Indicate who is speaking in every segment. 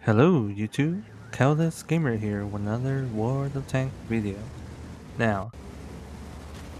Speaker 1: Hello YouTube, Keldas Gamer here with another World of Tank video. Now,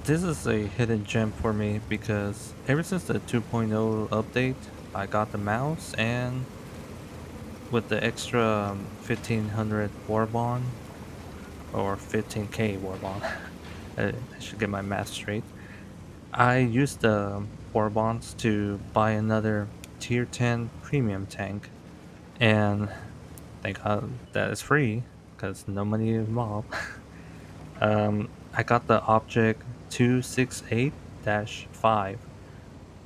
Speaker 1: this is a hidden gem for me because ever since the 2.0 update, I got the mouse and with the extra 1500 war bond or 15k war bond, I should get my math straight. I used the war bonds to buy another tier 10 premium tank and thank God that is free because no money involved. I got the object 268 5.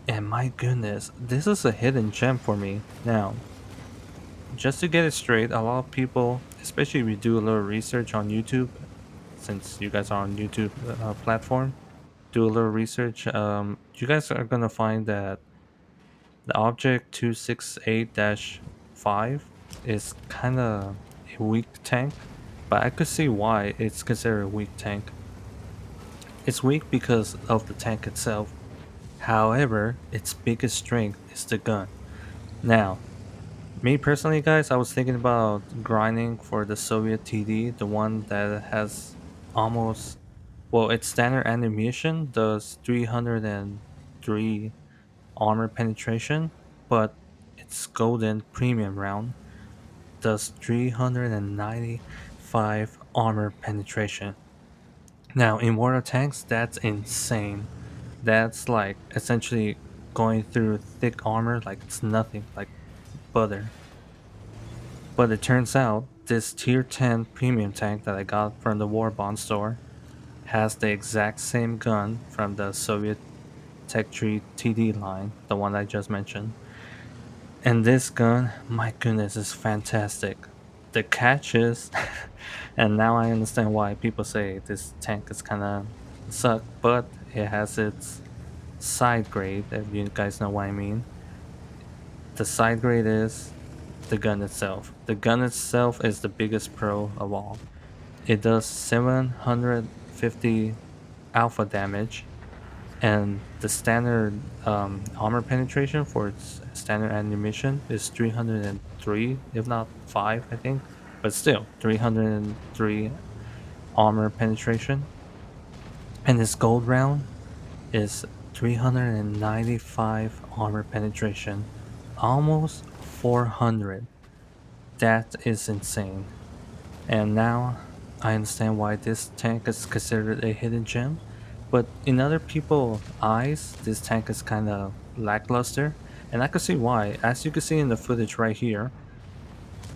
Speaker 1: And my goodness, this is a hidden gem for me. Now, just to get it straight, a lot of people, especially if you do a little research on YouTube, since you guys are on YouTube platform, do a little research. You guys are gonna find that the object 268 5 is kind of a weak tank, but I could see why it's considered a weak tank. It's weak because of the tank itself. However, its biggest strength is the gun. Now, me personally, guys, I was thinking about grinding for the Soviet TD, the one that has almost, well, its standard animation does 303 armor penetration, but its golden premium round does 395 armor penetration. Now, in World of Tanks, that's insane. That's like essentially going through thick armor like it's nothing, like butter. But it turns out this tier 10 premium tank that I got from the War Bond store has the exact same gun from the Soviet Tech Tree TD line, the one I just mentioned. And this gun, my goodness, is fantastic. The catch is, and now I understand why people say this tank is kind of suck, but it has its side grade, if you guys know what I mean. The side grade is the gun itself. The gun itself is the biggest pro of all. It does 750 alpha damage, and the standard armor penetration for its standard animation is 303, if not 5, I think. But still, 303 armor penetration. And this gold round is 395 armor penetration, almost 400. That is insane. And now I understand why this tank is considered a hidden gem. But in other people's eyes, this tank is kind of lackluster. And I can see why. As you can see in the footage right here,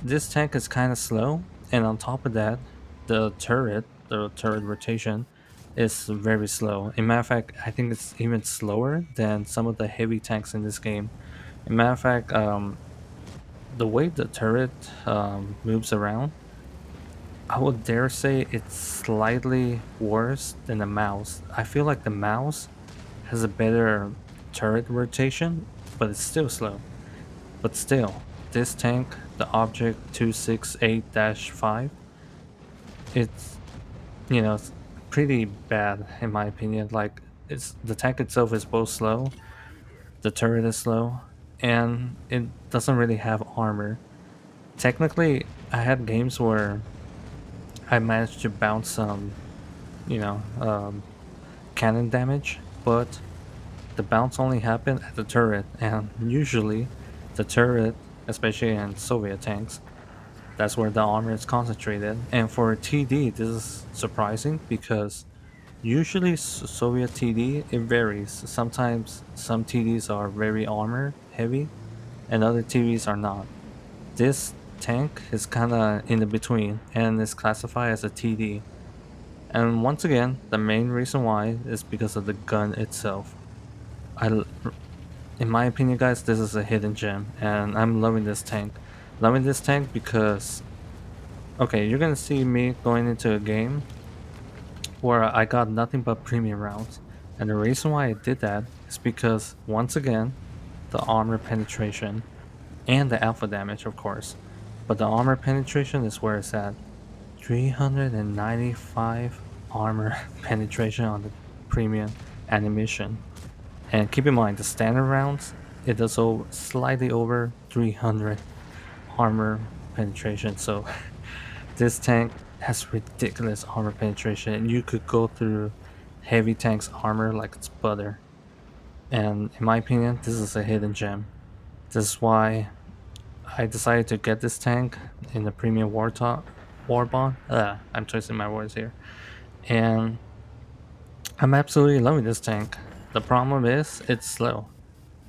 Speaker 1: this tank is kind of slow. And on top of that, the turret rotation, is very slow. In matter of fact, I think it's even slower than some of the heavy tanks in this game. In matter of fact, the way the turret moves around, I would dare say it's slightly worse than the mouse. I feel like the mouse has a better turret rotation, but it's still slow. But still, this tank, the Object 268 5, it's, it's pretty bad in my opinion. Like, it's the tank itself is both slow, the turret is slow, and it doesn't really have armor. Technically, I had games where I managed to bounce some, you know, um, cannon damage, but the bounce only happened at the turret, and usually the turret, especially in Soviet tanks, that's where the armor is concentrated. And for TD, this is surprising because usually Soviet TD, it varies. Sometimes some TDs are very armor heavy, and other TDs are not. This tank is kind of in the between and is classified as a TD. And once again, the main reason why is because of the gun itself. I, l- in my opinion, guys, this is a hidden gem, and I'm loving this tank. Loving this tank because, okay, you're gonna see me going into a game where I got nothing but premium rounds, and the reason why I did that is because once again, the armor penetration and the alpha damage, of course, but the armor penetration is where it's at. 395 armor penetration on the premium animation. And keep in mind, the standard rounds, it does slightly over 300 armor penetration, so this tank has ridiculous armor penetration, and you could go through heavy tank's armor like it's butter. And in my opinion, this is a hidden gem. This is why I decided to get this tank in the premium war bond. I'm twisting my words here, and I'm absolutely loving this tank. The problem is it's slow,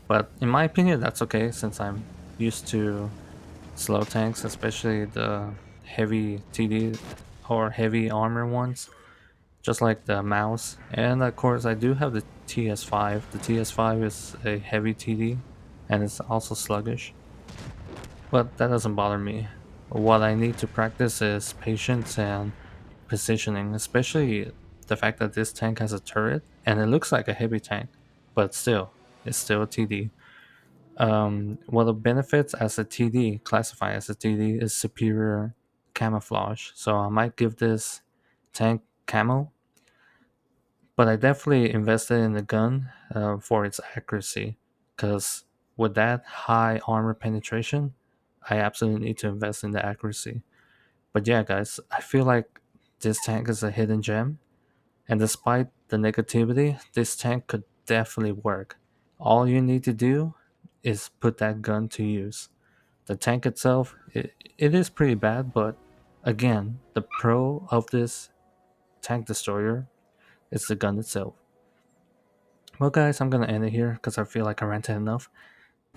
Speaker 1: but in my opinion, that's okay since I'm used to slow tanks, especially the heavy TD or heavy armor ones, just like the mouse. And of course, I do have the TS5. The TS5 is a heavy TD, and it's also sluggish, but that doesn't bother me. What I need to practice is patience and positioning, especially the fact that this tank has a turret and it looks like a heavy tank, but still, it's still a TD. One of the benefits as a TD, classified as a TD, is superior camouflage. So I might give this tank camo, but I definitely invested in the gun for its accuracy, because with that high armor penetration, I absolutely need to invest in the accuracy. But yeah, guys, I feel like this tank is a hidden gem, and despite the negativity, this tank could definitely work. All you need to do is put that gun to use. The tank itself, it is pretty bad, but again, the pro of this tank destroyer is the gun itself. Well, guys, I'm gonna end it here because I feel like I ranted enough.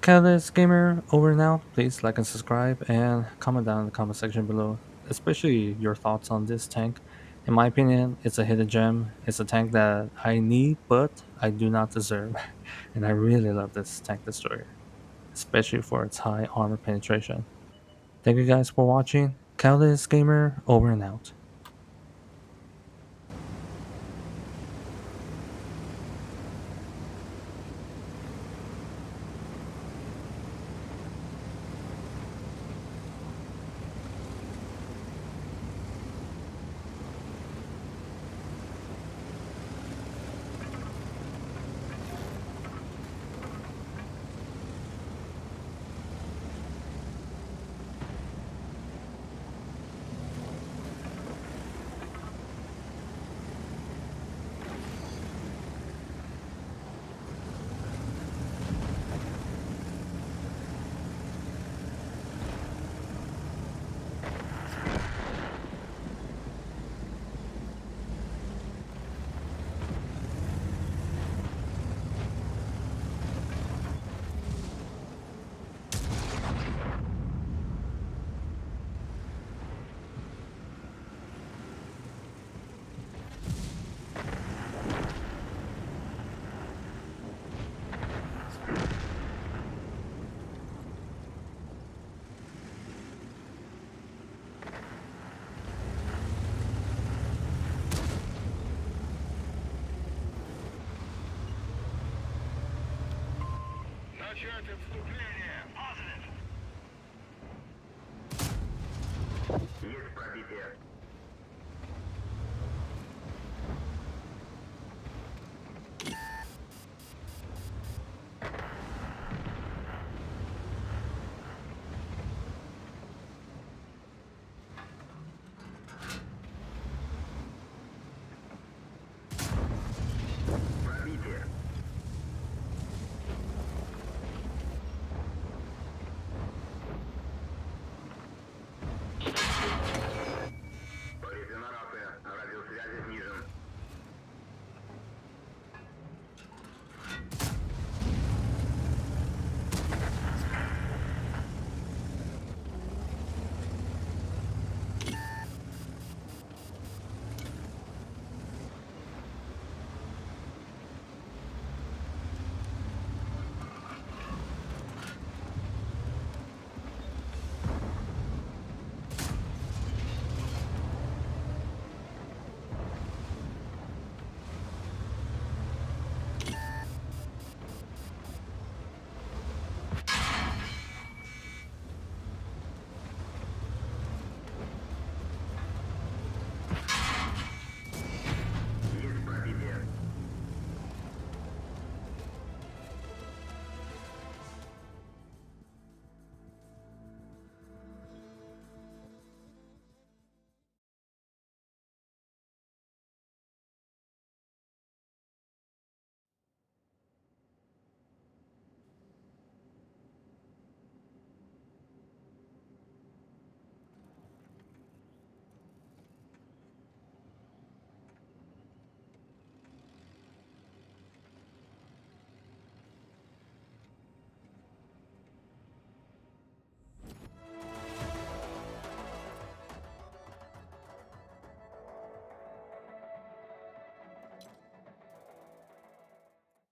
Speaker 1: Catalyst Gamer over now. Please like and subscribe and comment down in the comment section below, especially your thoughts on this tank. In my opinion, it's a hidden gem. It's a tank that I need, but I do not deserve. And I really love this tank destroyer, especially for its high armor penetration. Thank you guys for watching. Catalyst Gamer over and out.
Speaker 2: Начать отступление! Positive! Есть пробитие.